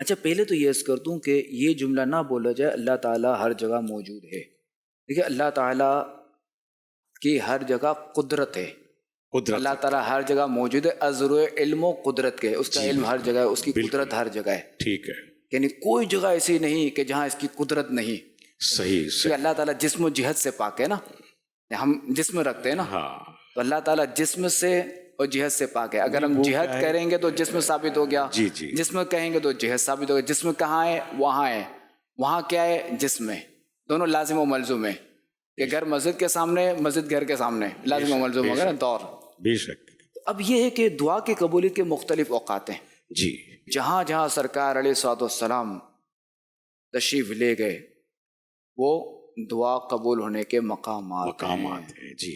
اچھا پہلے تو یہ عرض کر دوں کہ یہ جملہ نہ بولا جائے اللہ تعالیٰ ہر جگہ موجود ہے. دیکھیے اللہ تعالیٰ کی ہر جگہ قدرت ہے. قدرت اللہ تعالیٰ ہر جگہ موجود ہے، ازر علم و قدرت کے، اس کا علم ہر جگہ ہے، اس کی قدرت ہر جگہ ہے. ٹھیک ہے. یعنی کوئی جگہ ایسی نہیں کہ جہاں اس کی قدرت نہیں. صحیح کہ اللہ تعالیٰ جسم و جہت سے پاک ہے نا. ہم جسم رکھتے ہیں نا، ہاں تو اللہ تعالیٰ جسم سے اور جہت سے پاک ہے. اگر ہم جہت کریں گے تو جسم ثابت ہو گیا، جی جی جسم کہیں گے تو جہت ثابت ہو گیا. جسم کہاں ہے؟ وہاں ہے. وہاں کیا ہے؟ جسم ہے. دونوں لازم و ملزوم ہے. کہ گھر مسجد کے سامنے، مسجد گھر کے سامنے، لازم و ملزوم ہو گیا نا دور. بے شک. اب یہ ہے کہ دعا کی قبولیت کے مختلف اوقات ہیں. جی جہاں جہاں سرکار علیہ الصلوۃ والسلام تشریف لے گئے وہ دعا قبول ہونے کے مقامات ہیں. جی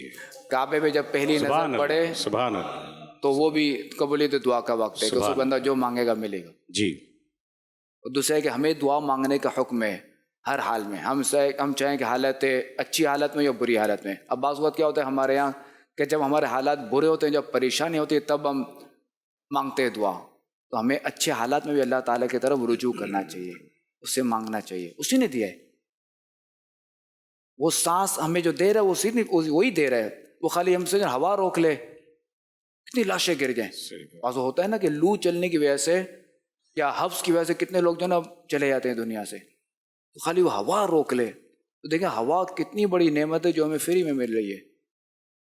کعبے پہ جب پہلی نظر پڑے سبحان اللہ، تو وہ بھی قبولیت دعا کا وقت ہے کہ اس کو بندہ جو مانگے گا ملے گا. جی. اور دوسرا ہے کہ ہمیں دعا مانگنے کا حکم ہے ہر حال میں. ہم چاہیں کہ حالت اچھی حالت میں یا بری حالت میں. اب بعض وقت کیا ہوتا ہے ہمارے یہاں کہ جب ہمارے حالات برے ہوتے ہیں، جب پریشانی ہوتی ہے، تب ہم مانگتے ہیں دعا. تو ہمیں اچھے حالات میں بھی اللہ تعالیٰ کی طرف رجوع کرنا چاہیے، اس سے مانگنا چاہیے. اسی نے دیا ہے. وہ سانس ہمیں جو دے رہا ہے وہی دے رہا ہے. وہ خالی ہم سے ہوا روک لے کتنی لاشیں گر جائیں. بعض ہوتا ہے نا کہ لو چلنے کی وجہ سے یا حفظ کی وجہ سے کتنے لوگ جو نا چلے جاتے ہیں دنیا سے. تو خالی وہ ہوا روک لے تو دیکھیں ہوا کتنی بڑی نعمت ہے جو ہمیں فری میں مل رہی ہے.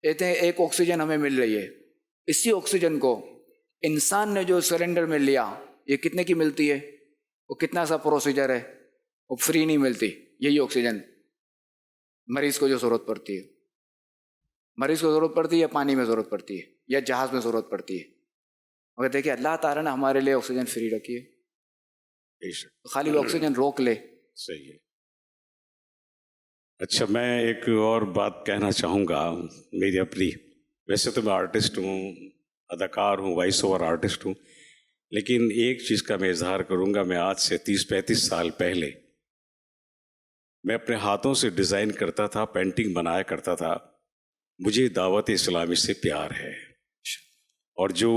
کہتے ہیں ایک آکسیجن ہمیں مل رہی ہے. اسی آکسیجن کو انسان نے جو سلنڈر میں لیا یہ کتنے کی ملتی ہے؟ وہ کتنا سا پروسیجر ہے، وہ فری نہیں ملتی. یہی آکسیجن مریض کو جو ضرورت پڑتی ہے، مریض کو ضرورت پڑتی ہے یا پانی میں ضرورت پڑتی ہے یا جہاز میں ضرورت پڑتی ہے. مگر دیکھیں اللہ تعالیٰ نے ہمارے لیے آکسیجن فری رکھی ہے. خالی وہ آکسیجن روک لے. صحیح ہے. اچھا میں ایک اور بات کہنا چاہوں گا. میری اپنی، ویسے تو میں آرٹسٹ ہوں، اداکار ہوں، وائس اوور آرٹسٹ ہوں، لیکن ایک چیز کا میں اظہار کروں گا. میں آج سے 30-35 سال پہلے میں اپنے ہاتھوں سے ڈیزائن کرتا تھا، پینٹنگ بنایا کرتا تھا. مجھے دعوت اسلامی سے پیار ہے، اور جو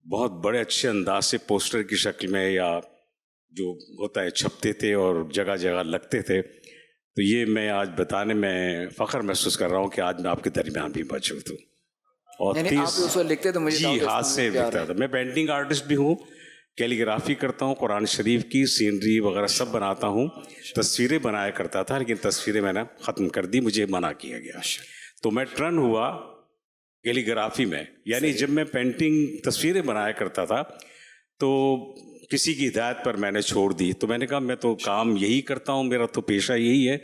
بہت بڑے اچھے انداز سے پوسٹر کی شکل میں یا جو ہوتا ہے چھپتے تھے اور جگہ جگہ لگتے تھے، تو یہ میں آج بتانے میں فخر محسوس کر رہا ہوں کہ آج میں آپ کے درمیان بھی موجود ہوں. اور یعنی آپ اس وقت لکھتے تو مجھے جی ہاتھ سے لکھتا تھا. میں پینٹنگ آرٹسٹ بھی ہوں، کیلیگرافی کرتا ہوں، قرآن شریف کی سینری وغیرہ سب بناتا ہوں. تصویریں بنایا کرتا تھا لیکن تصویریں میں نے ختم کر دی، مجھے منع کیا گیا. تو میں ٹرن ہوا کیلیگرافی میں. یعنی جب میں پینٹنگ تصویریں بنایا کرتا تھا تو کسی کی ہدایت پر میں نے چھوڑ دی. تو میں نے کہا میں تو کام یہی کرتا ہوں، میرا تو پیشہ یہی ہے.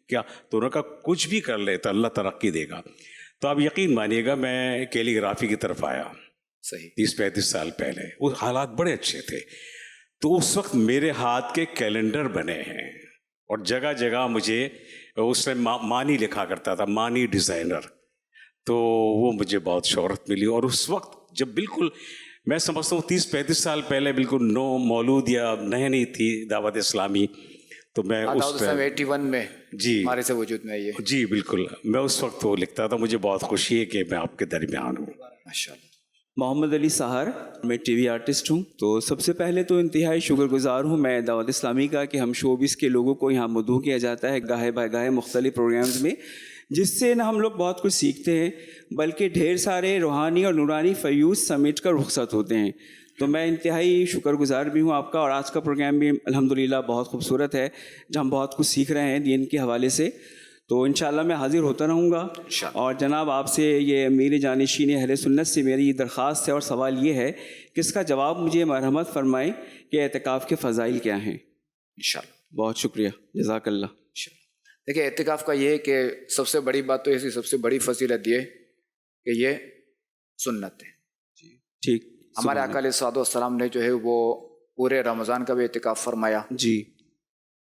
کیا تو انہوں نے کہا کچھ بھی کر لے تو اللہ ترقی دے گا. تو آپ یقین مانیے گا میں کیلیگرافی کی طرف آیا. صحیح 30-35 سال پہلے. وہ حالات بڑے اچھے تھے. تو اس وقت میرے ہاتھ کے کیلنڈر بنے ہیں اور جگہ جگہ مجھے اس میں مانی لکھا کرتا تھا، مانی ڈیزائنر. تو وہ مجھے بہت شہرت ملی. اور اس وقت جب بالکل میں سمجھتا ہوں 30-35 سال پہلے بالکل نو مولود یا نہیں تھی دعوت اسلامی، تو میں اس 81 میں جی ہمارے سے وجود میں آئی ہے. جی بالکل میں اس وقت وہ لکھتا تھا. مجھے بہت خوشی ہے کہ میں آپ کے درمیان ہوں. ماشاءاللہ. محمد علی سہار، میں ٹی وی آرٹسٹ ہوں. تو سب سے پہلے تو انتہائی شکر گزار ہوں میں دعوت اسلامی کا کہ ہم شوبز کے لوگوں کو یہاں مدعو کیا جاتا ہے گاہے بہ گاہے مختلف پروگرامز میں، جس سے نہ ہم لوگ بہت کچھ سیکھتے ہیں بلکہ ڈھیر سارے روحانی اور نورانی فیوز سمیٹ کر رخصت ہوتے ہیں. تو میں انتہائی شکر گزار بھی ہوں آپ کا. اور آج کا پروگرام بھی الحمدللہ بہت خوبصورت ہے جہاں ہم بہت کچھ سیکھ رہے ہیں دین کے حوالے سے. تو انشاءاللہ میں حاضر ہوتا رہوں گا. اور جناب آپ سے یہ میرے جانشین اہل سنت سے میری درخواست ہے اور سوال یہ ہے کہ اس کا جواب مجھے مرحمت فرمائیں کہ اعتکاف کے فضائل کیا ہیں. انشاءاللہ. بہت شکریہ، جزاک اللہ. دیکھیں اعتکاف کا یہ ہے کہ سب سے بڑی بات تو ایسی سب سے بڑی فضیلت یہ کہ یہ سنت ہے. ٹھیک. ہمارے آقا علیہ الصلوۃ والسلام نے جو ہے وہ پورے رمضان کا بھی اعتکاف فرمایا. جی.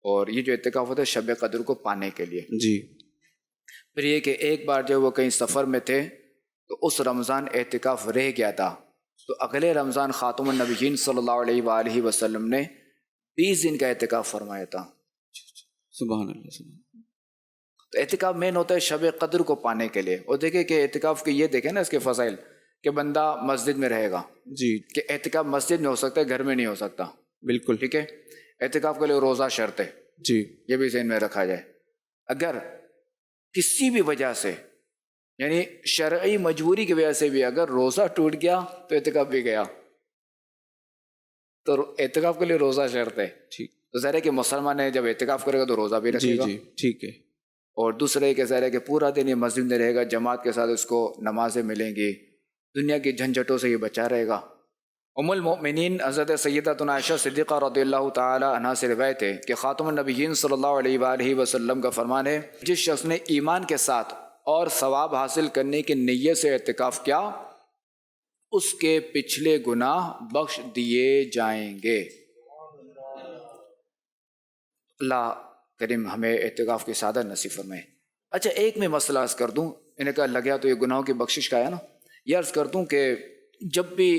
اور یہ جو اعتکاف ہوتا ہے شب قدر کو پانے کے لیے. جی. پھر یہ کہ ایک بار جب وہ کہیں سفر میں تھے تو اس رمضان اعتکاف رہ گیا تھا، تو اگلے رمضان خاتم النبیین صلی اللہ علیہ وآلہ وسلم نے 20 دن کا اعتکاف فرمایا تھا. سبحان اللہ. سبحان. تو اعتکاف مین ہوتا ہے شب قدر کو پانے کے لیے. اور دیکھیں کہ اعتکاف کے یہ دیکھیں نا اس کے فضائل کہ بندہ مسجد میں رہے گا، جی کہ اعتکاف مسجد میں ہو سکتا ہے، گھر میں نہیں ہو سکتا، بالکل ٹھیک ہے. اعتکاف کے لیے روزہ شرط ہے، جی یہ بھی ذہن میں رکھا جائے. اگر کسی بھی وجہ سے یعنی شرعی مجبوری کی وجہ سے بھی اگر روزہ ٹوٹ گیا تو اعتکاف بھی گیا. تو اعتکاف کے لیے روزہ شرط ہے. ٹھیک تو ظاہر ہے کہ مسلمان ہے جب اعتکاف کرے گا تو روزہ بھی رکھے جی گا. جی ٹھیک ہے. اور دوسرے کہ ظاہر ہے کہ پورا دن یہ مسجد میں رہے گا، جماعت کے ساتھ اس کو نمازیں ملیں گی، دنیا کی جھنجھٹوں سے یہ بچا رہے گا. ام المؤمنین حضرت سیدتنا عائشہ صدیقہ رضی اللہ تعالی عنہا سے روایت ہے کہ خاتم النبیین صلی اللہ علیہ وآلہ وسلم کا فرمان ہے، جس شخص نے ایمان کے ساتھ اور ثواب حاصل کرنے کی نیت سے اعتکاف کیا اس کے پچھلے گناہ بخش دیے جائیں گے. اللہ کریم ہمیں اعتکاف کی سعادت نصیب فرمائے. اچھا ایک میں مسئلہ عرض کر دوں، انہیں کہا لگیا تو یہ گناہوں کی بخشش کا ہے نا، یہ عرض کر دوں کہ جب بھی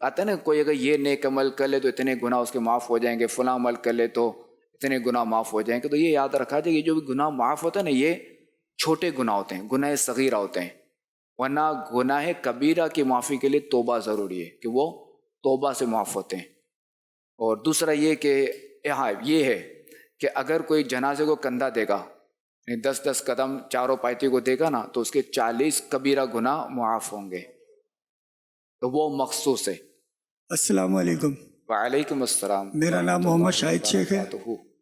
آتا ہے نا کوئی اگر یہ نیک عمل کر لے تو اتنے گناہ اس کے معاف ہو جائیں گے، فلاں عمل کر لے تو اتنے گناہ معاف ہو جائیں گے، تو یہ یاد رکھا جائے یہ جو بھی گناہ معاف ہوتا ہے نا یہ چھوٹے گناہ ہوتے ہیں، گناہ صغیرہ ہوتے ہیں، ورنہ گناہ کبیرہ کی معافی کے لیے توبہ ضروری ہے کہ وہ توبہ سے معاف ہوتے ہیں. اور دوسرا یہ کہ یہ ہے کہ اگر کوئی جنازے کو کندھا دے گا، 10 قدم چاروں پائتی کو دے گا نا تو اس کے 40 کبیرہ گناہ معاف ہوں گے، تو وہ مخصوص ہے. السلام علیکم. وعلیکم السلام. میرا نام محمد شاہد شیخ ہے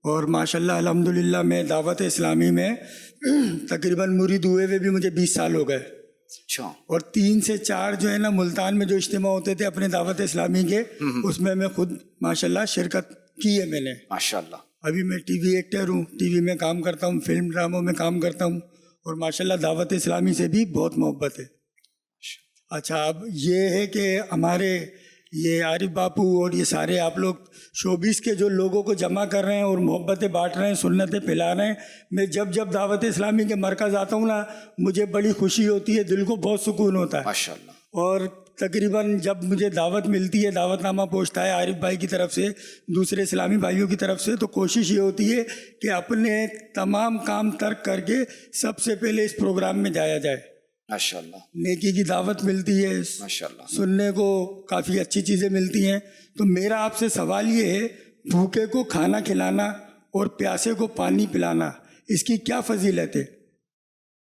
اور ماشاءاللہ الحمدللہ میں دعوت اسلامی میں تقریباً مرید ہوئے ہوئے بھی مجھے 20 سال ہو گئے. اچھا. اور 3 سے 4 جو ہے نا ملتان میں جو اجتماع ہوتے تھے اپنے دعوت اسلامی کے، اس میں خود ماشاءاللہ شرکت کی ہے میں نے. ماشاءاللہ. ابھی میں ٹی وی ایکٹر ہوں، ٹی وی میں کام کرتا ہوں، فلم ڈراموں میں کام کرتا ہوں، اور ماشاءاللہ دعوت اسلامی سے بھی بہت محبت ہے. اچھا اب یہ ہے کہ ہمارے یہ عارف باپو اور یہ سارے آپ لوگ شوبیس کے جو لوگوں کو جمع کر رہے ہیں اور محبتیں بانٹ رہے ہیں، سنتیں پھیلا رہے ہیں، میں جب دعوت اسلامی کے مرکز آتا ہوں نا مجھے بڑی خوشی ہوتی ہے، دل کو بہت سکون ہوتا ہے. ماشاءاللہ. اور تقریباً جب مجھے دعوت ملتی ہے، دعوت نامہ پہنچتا ہے عارف بھائی کی طرف سے، دوسرے اسلامی بھائیوں کی طرف سے، تو کوشش یہ ہوتی ہے کہ اپنے تمام کام ترک کر کے سب سے پہلے اس پروگرام میں جایا جائے. ماشاءاللہ. نیکی کی دعوت ملتی ہے، ماشاءاللہ. سننے کو کافی اچھی چیزیں ملتی ہیں. تو میرا آپ سے سوال یہ ہے، بھوکے کو کھانا کھلانا اور پیاسے کو پانی پلانا، اس کی کیا فضیلت ہے؟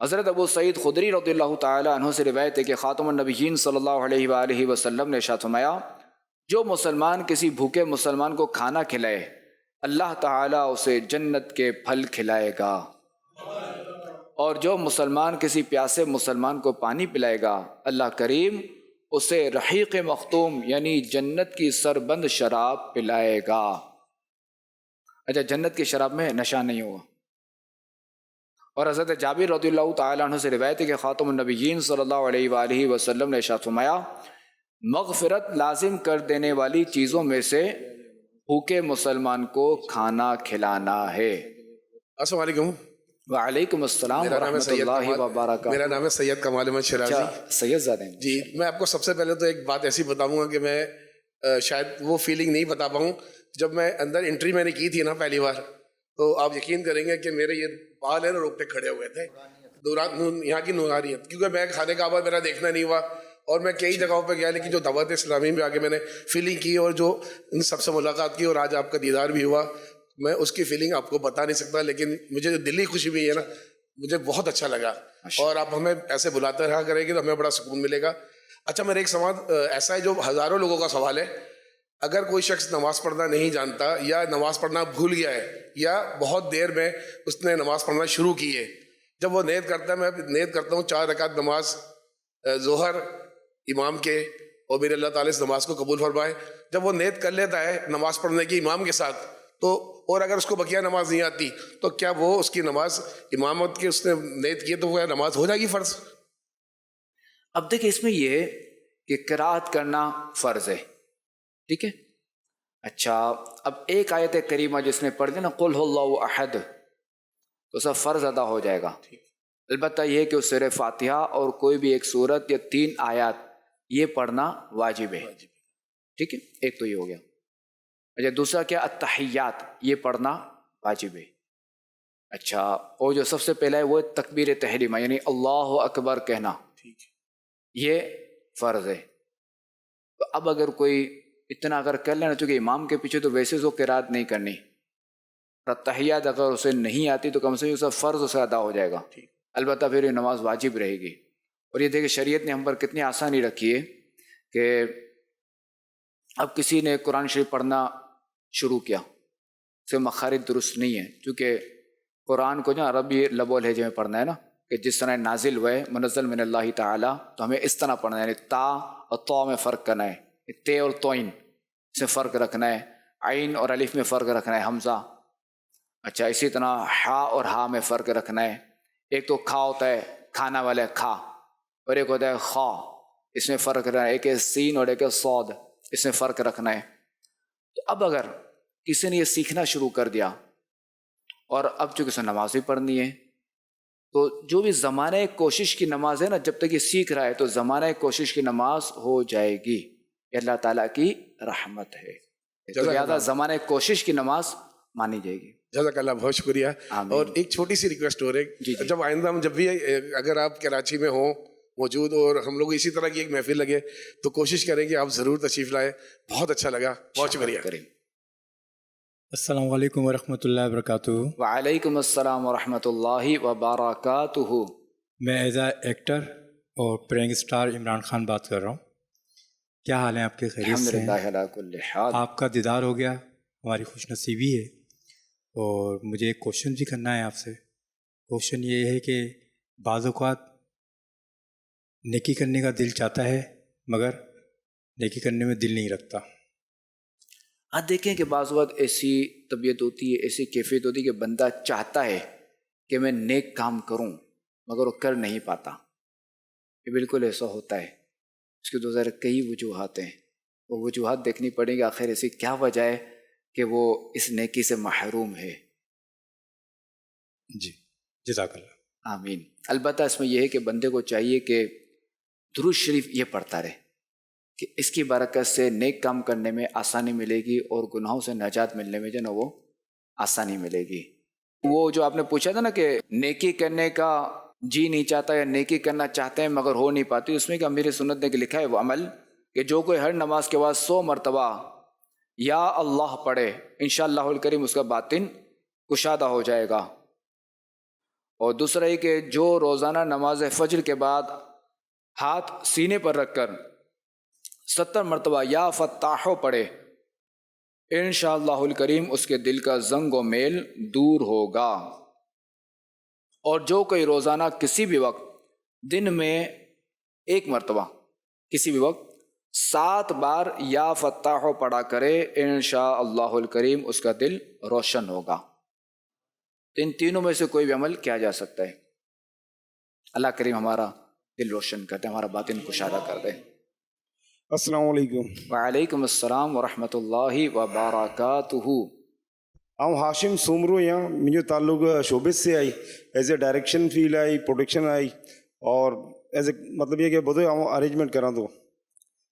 حضرت ابو سعید خدری رضی اللہ تعالی عنہ سے روایت ہے کہ خاتم النبیین صلی اللہ علیہ وآلہ وسلم نے ارشاد فرمایا، جو مسلمان کسی بھوکے مسلمان کو کھانا کھلائے اللہ تعالیٰ اسے جنت کے پھل کھلائے گا، اور جو مسلمان کسی پیاسے مسلمان کو پانی پلائے گا اللہ کریم اسے رحیق مختوم یعنی جنت کی سربند شراب پلائے گا. اچھا جنت کی شراب میں نشہ نہیں ہوگا. اور حضرت جابر رضی اللہ تعالیٰ عنہ سے روایت ہے کہ خاتم النبیین صلی اللہ علیہ وآلہ وسلم نے ارشاد فرمایا، مغفرت لازم کر دینے والی چیزوں میں سے بھوکے مسلمان کو کھانا کھلانا ہے. السلام علیکم. وعلیکم السلام ورحمۃ اللہ وبرکاتہ. میرا نام ہے سید کمال احمد شیرازی. سید زادہ ہیں جی. میں آپ کو سب سے پہلے تو ایک بات ایسی بتاؤں گا کہ میں شاید وہ فیلنگ نہیں بتا پاؤں. جب میں اندر انٹری میں نے کی تھی نا پہلی بار، تو آپ یقین کریں گے کہ میرے یہ بال ہے نا روکتے کھڑے ہوئے تھے، یہاں کی نورانیت، کیونکہ میں خانہ کعبہ میرا دیکھنا نہیں ہوا اور میں کئی جگہوں پہ گیا، لیکن جو دعوت اسلامی میں آ کے میں نے فیلنگ کی اور جو ان سب سے ملاقات کی اور آج آپ کا دیدار بھی ہوا، میں اس کی فیلنگ آپ کو بتا نہیں سکتا. لیکن مجھے جو دلی خوشی بھی ہے نا، مجھے بہت اچھا لگا. اور آپ ہمیں ایسے بلاتے رہا کریں گے تو ہمیں بڑا سکون ملے گا. اچھا میرا ایک سوال ایسا ہے جو ہزاروں لوگوں کا سوال ہے. اگر کوئی شخص نماز پڑھنا نہیں جانتا یا نماز پڑھنا بھول گیا ہے یا بہت دیر میں اس نے نماز پڑھنا شروع کی ہے، جب وہ نیت کرتا ہے، میں نیت کرتا ہوں 4 رکعت نماز ظہر امام کے، اور میرے اللہ تعالیٰ اس نماز کو قبول فرمائے. جب وہ نیت کر لیتا ہے نماز پڑھنے کی امام کے ساتھ، تو اور اگر اس کو بقیہ نماز نہیں آتی تو کیا وہ اس کی نماز امامت کی اس نے نیت کی تو وہ نماز ہو جائے گی فرض؟ اب دیکھیں اس میں یہ ہے کہ قرات کرنا فرض ہے، ٹھیک ہے. اچھا اب ایک آیت کریمہ جس نے پڑھ دی نا قل هو اللہ احد، تو سب فرض ادا ہو جائے گا. البتہ یہ کہ اس سورہ فاتحہ اور کوئی بھی ایک سورت یا 3 آیات یہ پڑھنا واجب ہے، ٹھیک ہے. ایک تو یہ ہو گیا. اچھا دوسرا کیا، التحیات یہ پڑھنا واجب ہے. اچھا اور جو سب سے پہلا ہے وہ تکبیر تحریمہ یعنی اللہ اکبر کہنا، یہ فرض ہے. تو اب اگر کوئی اتنا اگر کر لینا، چونکہ امام کے پیچھے تو ویسے وہ قرات نہیں کرنی، تحیات اگر اسے نہیں آتی تو کم سے کم اس کا فرض اسے ادا ہو جائے گا، البتہ پھر یہ نماز واجب رہے گی. اور یہ دیکھیں شریعت نے ہم پر کتنی آسانی رکھی ہے کہ اب کسی نے قرآن شریف پڑھنا شروع کیا، اس کے مخارج درست نہیں ہے، چونکہ قرآن کو جو عربی لب و لہجے میں پڑھنا ہے نا، کہ جس طرح نازل ہوئے منزل من اللہ تعالیٰ، تو ہمیں اس طرح پڑھنا ہے، یعنی تا اور تو میں فرق کرنا ہے، تے اور توئن سے فرق رکھنا ہے، عین اور الف میں فرق رکھنا ہے، حمزہ. اچھا اسی طرح ہا اور ہا میں فرق رکھنا ہے. ایک تو کھا ہوتا ہے کھانا والا کھا، اور ایک ہوتا ہے خا، اس میں فرق رکھنا ہے. ایک ہے سین اور ایک ہے صاد، اس میں فرق رکھنا ہے. تو اب اگر کسی نے یہ سیکھنا شروع کر دیا اور اب چونکہ اسے نماز بھی پڑھنی ہے، تو جو بھی زمانہ کوشش کی نماز ہے نا، جب تک یہ سیکھ رہا ہے تو زمانہ کوشش کی نماز ہو جائے گی. یہ اللہ تعالیٰ کی رحمت ہے، تو لہٰذا زمانہ کوشش کی نماز مانی جائے گی. جزاک اللہ، بہت شکریہ. اور ایک چھوٹی سی ریکویسٹ ہو رہی ہے، جب آئندہ ہم جب بھی اگر آپ کراچی میں ہوں موجود اور ہم لوگ اسی طرح کی ایک محفل لگے تو کوشش کریں کہ آپ ضرور تشریف لائیں. بہت اچھا لگا، بہت شکریہ. السلام علیکم ورحمۃ اللہ وبرکاتہ. وعلیکم السلام ورحمۃ اللہ وبرکاتہ. میں ایز اے ایکٹر اور پرینگ اسٹار عمران خان بات کر رہا ہوں. کیا حال ہیں آپ کے؟ خیریت سے ہیں؟ الحمدللہ علی کل حال. آپ کا دیدار ہو گیا، ہماری خوش نصیبی ہے. اور مجھے ایک کوشچن بھی کرنا ہے آپ سے. کوشچن یہ ہے کہ بعض اوقات نیکی کرنے کا دل چاہتا ہے مگر نیکی کرنے میں دل نہیں رکھتا. آپ دیکھیں کہ بعض وقت ایسی طبیعت ہوتی ہے، ایسی کیفیت ہوتی ہے کہ بندہ چاہتا ہے کہ میں نیک کام کروں مگر وہ کر نہیں پاتا. یہ بالکل ایسا ہوتا ہے. اس کی تو ذرا کئی وجوہات ہیں، وہ وجوہات دیکھنی پڑیں گی آخر ایسی کیا وجہ ہے کہ وہ اس نیکی سے محروم ہے. جی جزاک اللہ. آمین. البتہ اس میں یہ ہے کہ بندے کو چاہیے کہ درود شریف یہ پڑھتا رہے کہ اس کی برکت سے نیک کام کرنے میں آسانی ملے گی اور گناہوں سے نجات ملنے میں جو نا وہ آسانی ملے گی. وہ جو آپ نے پوچھا تھا نا کہ نیکی کرنے کا جی نہیں چاہتا یا نیکی کرنا چاہتے ہیں مگر ہو نہیں پاتی، اس میں کہ امیر سنت نے لکھا ہے وہ عمل کہ جو کوئی ہر نماز کے بعد 100 مرتبہ یا اللہ پڑھے انشاءاللہ الکریم اس کا باطن کشادہ ہو جائے گا. اور دوسرا یہ کہ جو روزانہ نماز فجر کے بعد ہاتھ سینے پر رکھ کر 70 مرتبہ یا فتاحو پڑھے انشاءاللہ الکریم اس کے دل کا زنگ و میل دور ہوگا. اور جو کوئی روزانہ کسی بھی وقت دن میں 1 مرتبہ کسی بھی وقت 7 بار یا فتاحو پڑھا کرے انشاءاللہ الکریم اس کا دل روشن ہوگا. ان تینوں میں سے کوئی بھی عمل کیا جا سکتا ہے. اللہ کریم ہمارا دل روشن کرتے، ہمارا باطن کشادہ کر دے. السلام علیکم. وعلیکم السلام ورحمۃ اللہ وبرکاتہ. آؤں ہاشم سومرو یہاں مجھے تعلق شعبے سے I as a direction field I production I اور ایز اے مطلب یہ کہ بدو آؤں ارینجمنٹ کراں. تو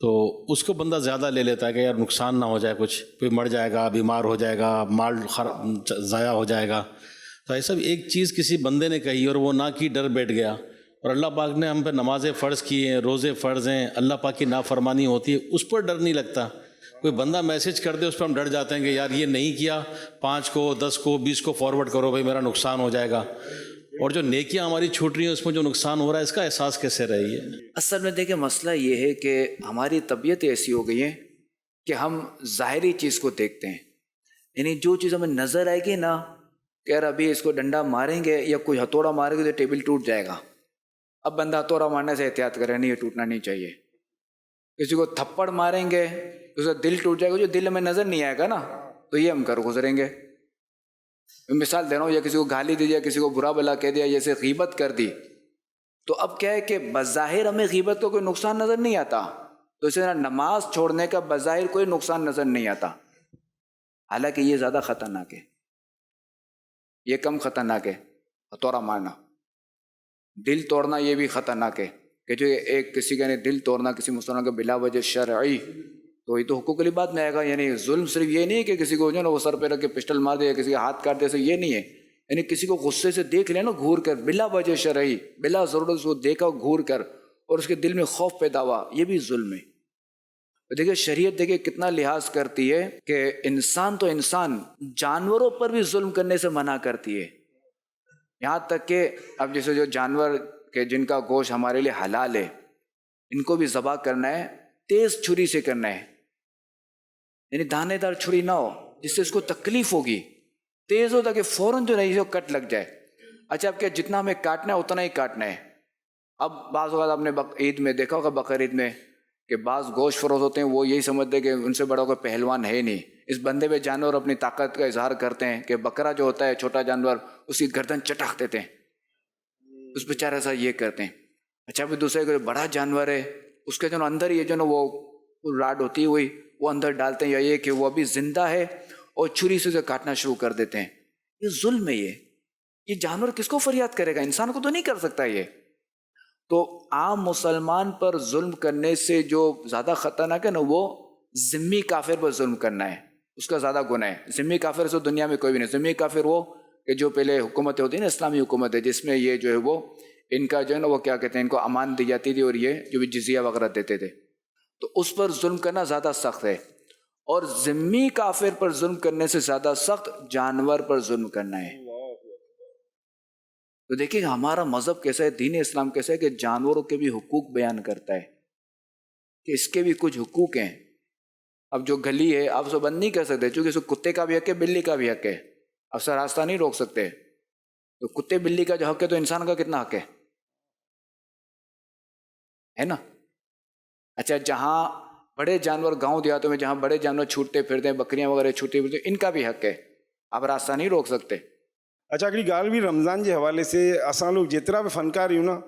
تو اس کو بندہ زیادہ لے لیتا ہے کہ یار نقصان نہ ہو جائے، کچھ کوئی مر جائے گا، بیمار ہو جائے گا، مال ضائع ہو جائے گا. تو ایسا ایک چیز کسی بندے نے کہی اور وہ نہ کی، ڈر بیٹھ گیا. اور اللہ پاک نے ہم پہ نمازیں فرض کی ہیں، روزے فرض ہیں، اللہ پاک کی نافرمانی ہوتی ہے، اس پر ڈر نہیں لگتا. کوئی بندہ میسج کر دے اس پہ ہم ڈر جاتے ہیں کہ یار یہ نہیں کیا، 5 کو 10 کو 20 کو فارورڈ کرو بھائی میرا نقصان ہو جائے گا. اور جو نیکیاں ہماری چھوٹ رہی ہیں اس میں جو نقصان ہو رہا ہے اس کا احساس کیسے رہی ہے؟ اصل میں دیکھیں مسئلہ یہ ہے کہ ہماری طبیعت ایسی ہو گئی ہے کہ ہم ظاہری چیز کو دیکھتے ہیں. یعنی جو چیز ہمیں نظر آئے گی نا کہ یار ابھی اس کو ڈنڈا ماریں گے یا کوئی ہتھوڑا مارے گے تو ٹیبل ٹوٹ جائے گا، اب بندہ ہتھوڑا مارنے سے احتیاط کرے، نہیں یہ ٹوٹنا نہیں چاہیے. کسی کو تھپڑ ماریں گے اس کا دل ٹوٹ جائے گا، جو دل ہمیں نظر نہیں آئے گا نا تو یہ ہم کر گزریں گے. مثال دے رہا ہوں، یا کسی کو گالی دے دیا، کسی کو برا بلا کہہ دیا، جیسے غیبت کر دی، تو اب کیا ہے کہ بظاہر ہمیں غیبت کو کوئی نقصان نظر نہیں آتا، تو اسی طرح نماز چھوڑنے کا بظاہر کوئی نقصان نظر نہیں آتا، حالانکہ یہ زیادہ خطرناک ہے، یہ کم خطرناک ہے. ہتھوڑا مارنا، دل توڑنا یہ بھی خطرناک ہے کہ جو ایک کسی کا دل توڑنا کسی مسلمان کا بلا وجہ شرعی، تو یہ تو حقوق والی بات میں آئے گا. یعنی ظلم صرف یہ نہیں ہے کہ کسی کو جو نا وہ سر پہ رکھ کے پسٹل مار دے یا کسی کا ہاتھ کاٹ دے، سے یہ نہیں ہے. یعنی کسی کو غصے سے دیکھ لے نا گھور کر، بلا وجہ شرعی، بلا ضرورت اس کو دیکھا گھور کر اور اس کے دل میں خوف پیدا ہوا، یہ بھی ظلم ہے. دیکھیں شریعت دیکھیں کتنا لحاظ کرتی ہے کہ انسان تو انسان، جانوروں پر بھی ظلم کرنے سے منع کرتی ہے. یہاں تک کہ اب جیسے جو جانور کہ جن کا گوشت ہمارے لیے حلال ہے، ان کو بھی ذبح کرنا ہے تیز چھری سے کرنا ہے. یعنی دانے دار چھری نہ ہو جس سے اس کو تکلیف ہوگی، تیز ہو تاکہ فوراً جو نہیں کٹ لگ جائے. اچھا اب کیا جتنا ہمیں کاٹنا ہے اتنا ہی کاٹنا ہے. اب بعض اوقات آپ نے عید میں دیکھا ہوگا، بقر عید میں، کہ بعض گوشت فروش ہوتے ہیں وہ یہی سمجھتے کہ ان سے بڑا کوئی پہلوان ہے نہیں، اس بندے پہ جانور اپنی طاقت کا اظہار کرتے ہیں کہ بکرا جو ہوتا ہے چھوٹا جانور اس کی گردن چٹاک دیتے ہیں، اس بیچارے سا یہ کرتے ہیں. اچھا پھر دوسرے کوئی بڑا جانور ہے اس کے جو اندر یہ جو نا وہ راڈ ہوتی ہوئی وہ اندر ڈالتے ہیں، یا یہ کہ وہ ابھی زندہ ہے اور چھری سے اسے کاٹنا شروع کر دیتے ہیں. یہ ظلم ہے. یہ جانور کس کو فریاد کرے گا؟ انسان کو تو نہیں کر سکتا یہ. تو عام مسلمان پر ظلم کرنے سے جو زیادہ خطرناک ہے نا وہ ذمی کافر پر ظلم کرنا ہے، اس کا زیادہ گناہ ہے. ذمی کافر سے دنیا میں کوئی بھی نہیں. ذمی کافر وہ کہ جو پہلے حکومتیں ہوتی ہیں نا، اسلامی حکومت ہے جس میں یہ جو ہے وہ ان کا جو ہے نا وہ کیا کہتے ہیں، ان کو امان دی جاتی تھی اور یہ جو بھی جزیہ وغیرہ دیتے تھے، تو اس پر ظلم کرنا زیادہ سخت ہے. اور ذمی کافر پر ظلم کرنے سے زیادہ سخت جانور پر ظلم کرنا ہے. تو دیکھیں ہمارا مذہب کیسا ہے، دین اسلام کیسا ہے کہ جانوروں کے بھی حقوق بیان کرتا ہے کہ اس کے بھی کچھ حقوق ہیں. اب جو گلی ہے آپ اسے بند نہیں کر سکتے، چونکہ اس کو کتے کا بھی حق ہے، بلی کا بھی حق ہے، اب سے راستہ نہیں روک سکتے. تو کتے بلی کا جو حق ہے تو انسان کا کتنا حق ہے نا. اچھا جہاں بڑے جانور گاؤں دیہاتوں میں جہاں بڑے جانور چھوٹتے پھرتے ہیں، بکریاں وغیرہ چھوٹتی پھرتی ہیں، ان کا بھی حق ہے، آپ راستہ نہیں روک سکتے. اچھا اگلی گال بھی رمضان کے حوالے سے اساں لوگ جتنا بھی فنکار ہوں نا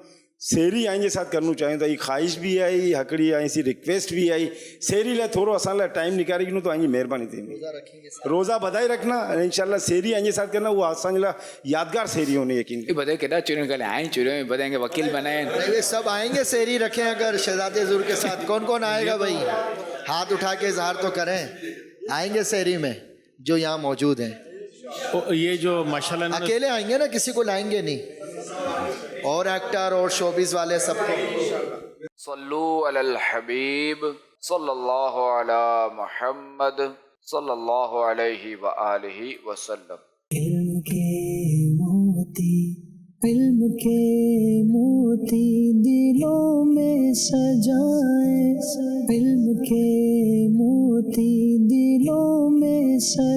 سیری آئیں جے ساتھ کرنا چاہیں تو خواہش بھی آئی، ہکڑی آئی سی ریکویسٹ بھی آئی، سیری لے تھوڑا اساں لے ٹائم نکالے گی تو آئیں مہربانی تھی روزہ بدائی رکھنا انشاءاللہ. سیری آئیں جے ساتھ کرنا وہ اساں لا یادگار سیری ہونے یقین بدے کہنا چوروں کے آئیں چوروں بدیں گے وکیل بنائیں. یہ سب آئیں گے سیری رکھیں. اگر شہزاد حضور کے ساتھ کون کون آئے گا بھائی؟ ہاتھ اٹھا کے اظہار تو کریں. آئیں گے سیری میں جو یہاں موجود ہیں؟ یہ جو ماشاءاللہ اکیلے آئیں گے نا، کسی کو لائیں گے نہیں؟ اور ایکٹر اور شوبیز والے سب کو. صلو علی الحبیب صلی اللہ علی محمد صلی اللہ علیہ وآلہ وسلم. علم کے موتی، علم کے موتی دلوں میں سجائے، علم کے موتی دلوں میں سجائے.